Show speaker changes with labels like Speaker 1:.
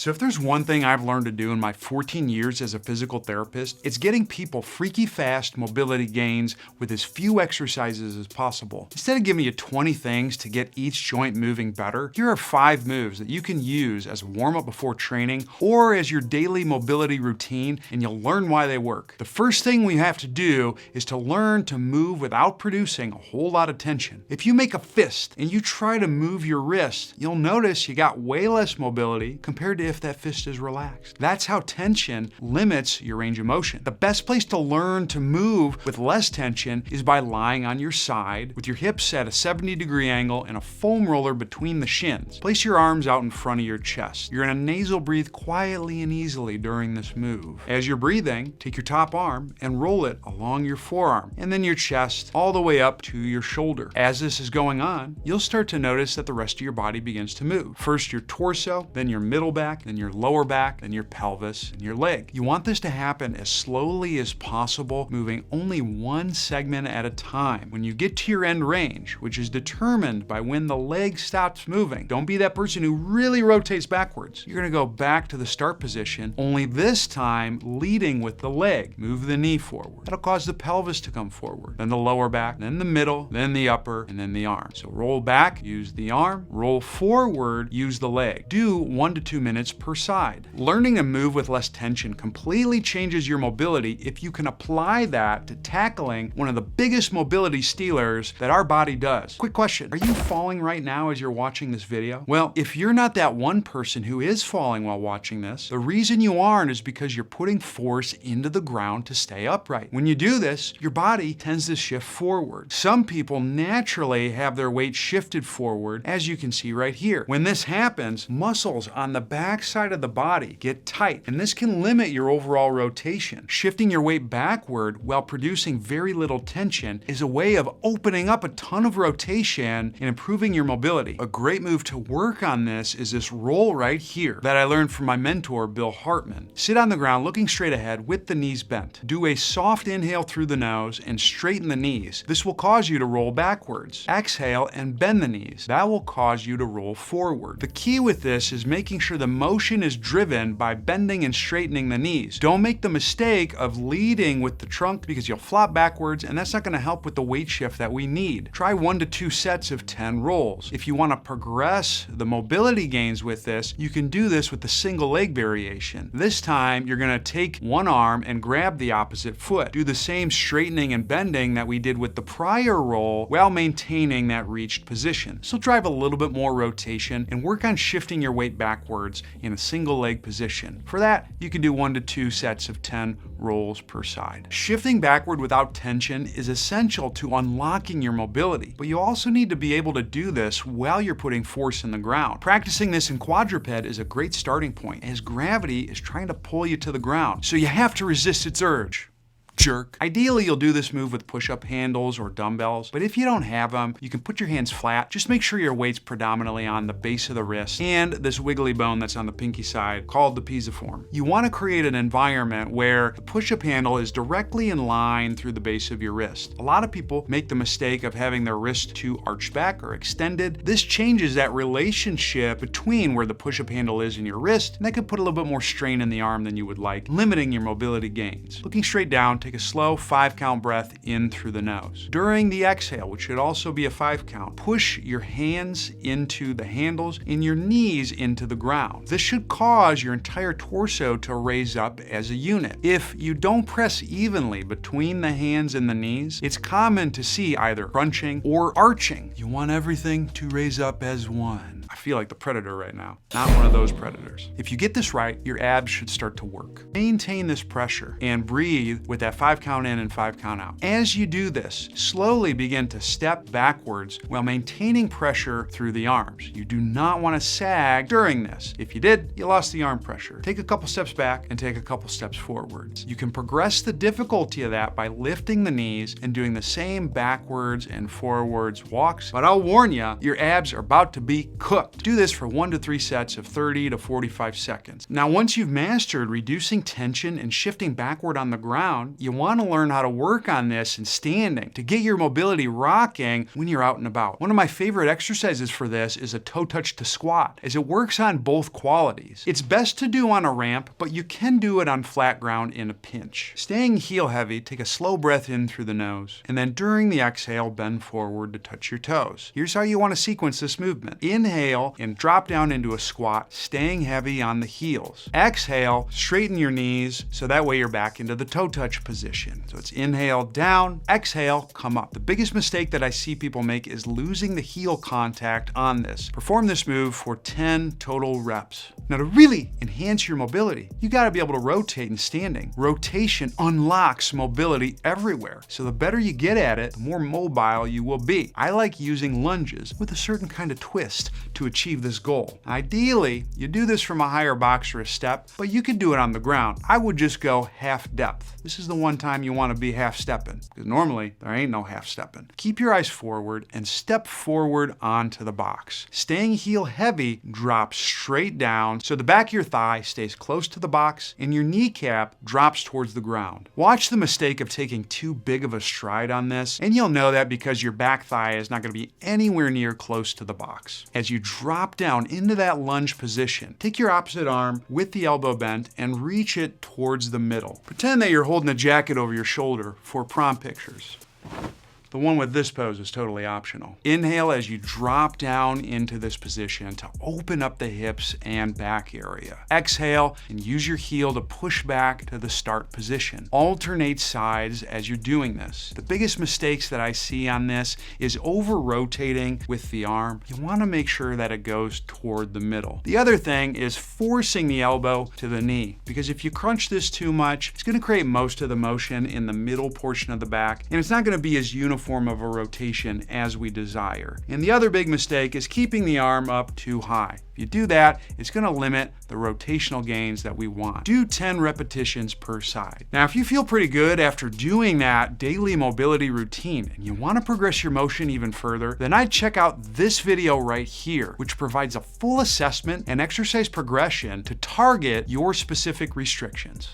Speaker 1: So if there's one thing I've learned to do in my 14 years as a physical therapist, it's getting people freaky fast mobility gains with as few exercises as possible. Instead of giving you 20 things to get each joint moving better, here are 5 moves that you can use as a warm-up before training or as your daily mobility routine, and you'll learn why they work. The first thing we have to do is to learn to move without producing a whole lot of tension. If you make a fist and you try to move your wrist, you'll notice you got way less mobility compared to if that fist is relaxed. That's how tension limits your range of motion. The best place to learn to move with less tension is by lying on your side with your hips at a 70-degree angle and a foam roller between the shins. Place your arms out in front of your chest. You're gonna nasal breathe quietly and easily during this move. As you're breathing, take your top arm and roll it along your forearm and then your chest all the way up to your shoulder. As this is going on, you'll start to notice that the rest of your body begins to move. First your torso, then your middle back, then your lower back, then your pelvis, and your leg. You want this to happen as slowly as possible, moving only one segment at a time. When you get to your end range, which is determined by when the leg stops moving, don't be that person who really rotates backwards. You're gonna go back to the start position, only this time leading with the leg. Move the knee forward. That'll cause the pelvis to come forward, then the lower back, then the middle, then the upper, and then the arm. So roll back, use the arm. Roll forward, use the leg. Do 1 to 2 minutes per side. Learning to move with less tension completely changes your mobility if you can apply that to tackling one of the biggest mobility stealers that our body does. Quick question, are you falling right now as you're watching this video? Well, if you're not that one person who is falling while watching this, the reason you aren't is because you're putting force into the ground to stay upright. When you do this, your body tends to shift forward. Some people naturally have their weight shifted forward, as you can see right here. When this happens, muscles on the back side of the body get tight, and this can limit your overall rotation. Shifting your weight backward while producing very little tension is a way of opening up a ton of rotation and improving your mobility. A great move to work on this is this roll right here that I learned from my mentor, Bill Hartman. Sit on the ground looking straight ahead with the knees bent. Do a soft inhale through the nose and straighten the knees. This will cause you to roll backwards. Exhale and bend the knees. That will cause you to roll forward. The key with this is making sure the motion is driven by bending and straightening the knees. Don't make the mistake of leading with the trunk because you'll flop backwards, and that's not going to help with the weight shift that we need. Try 1 to 2 sets of 10 rolls. If you want to progress the mobility gains with this, you can do this with the single leg variation. This time, you're going to take one arm and grab the opposite foot. Do the same straightening and bending that we did with the prior roll while maintaining that reached position. So drive a little bit more rotation and work on shifting your weight backwards in a single leg position. For that, you can do 1 to 2 sets of 10 rolls per side. Shifting backward without tension is essential to unlocking your mobility, but you also need to be able to do this while you're putting force in the ground. Practicing this in quadruped is a great starting point, as gravity is trying to pull you to the ground, so you have to resist its urge. Jerk. Ideally, you'll do this move with push-up handles or dumbbells, but if you don't have them, you can put your hands flat. Just make sure your weight's predominantly on the base of the wrist and this wiggly bone that's on the pinky side called the pisiform. You want to create an environment where the push-up handle is directly in line through the base of your wrist. A lot of people make the mistake of having their wrist too arched back or extended. This changes that relationship between where the push-up handle is in your wrist, and that could put a little bit more strain in the arm than you would like, limiting your mobility gains. Looking straight down, take a slow 5-count breath in through the nose. During the exhale, which should also be a 5-count, push your hands into the handles and your knees into the ground. This should cause your entire torso to raise up as a unit. If you don't press evenly between the hands and the knees, it's common to see either crunching or arching. You want everything to raise up as one. I feel like the predator right now, not one of those predators. If you get this right, your abs should start to work. Maintain this pressure and breathe with that 5-count in and 5-count out. As you do this, slowly begin to step backwards while maintaining pressure through the arms. You do not want to sag during this. If you did, you lost the arm pressure. Take a couple steps back and take a couple steps forwards. You can progress the difficulty of that by lifting the knees and doing the same backwards and forwards walks, but I'll warn you, your abs are about to be cooked. hooked. Do this for 1 to 3 sets of 30 to 45 seconds. Now, once you've mastered reducing tension and shifting backward on the ground, you want to learn how to work on this in standing to get your mobility rocking when you're out and about. One of my favorite exercises for this is a toe touch to squat, as it works on both qualities. It's best to do on a ramp, but you can do it on flat ground in a pinch. Staying heel heavy, take a slow breath in through the nose, and then during the exhale, bend forward to touch your toes. Here's how you want to sequence this movement. Inhale and drop down into a squat, staying heavy on the heels. Exhale, straighten your knees, so that way you're back into the toe touch position. So it's inhale down, exhale, come up. The biggest mistake that I see people make is losing the heel contact on this. Perform this move for 10 total reps. Now, to really enhance your mobility, you gotta be able to rotate in standing. Rotation unlocks mobility everywhere. So the better you get at it, the more mobile you will be. I like using lunges with a certain kind of twist to achieve this goal. Ideally, you do this from a higher box or a step, but you could do it on the ground. I would just go half depth. This is the one time you wanna be half stepping, because normally there ain't no half stepping. Keep your eyes forward and step forward onto the box. Staying heel heavy, drop straight down so the back of your thigh stays close to the box and your kneecap drops towards the ground. Watch the mistake of taking too big of a stride on this, and you'll know that because your back thigh is not going to be anywhere near close to the box. As you drop down into that lunge position, take your opposite arm with the elbow bent and reach it towards the middle. Pretend that you're holding a jacket over your shoulder for prom pictures. The one with this pose is totally optional. Inhale as you drop down into this position to open up the hips and back area. Exhale and use your heel to push back to the start position. Alternate sides as you're doing this. The biggest mistakes that I see on this is over-rotating with the arm. You want to make sure that it goes toward the middle. The other thing is forcing the elbow to the knee, because if you crunch this too much, it's going to create most of the motion in the middle portion of the back, and it's not going to be as uniform of a rotation as we desire. And the other big mistake is keeping the arm up too high. If you do that, it's going to limit the rotational gains that we want. Do 10 repetitions per side. Now, if you feel pretty good after doing that daily mobility routine and you want to progress your motion even further, then I'd check out this video right here, which provides a full assessment and exercise progression to target your specific restrictions.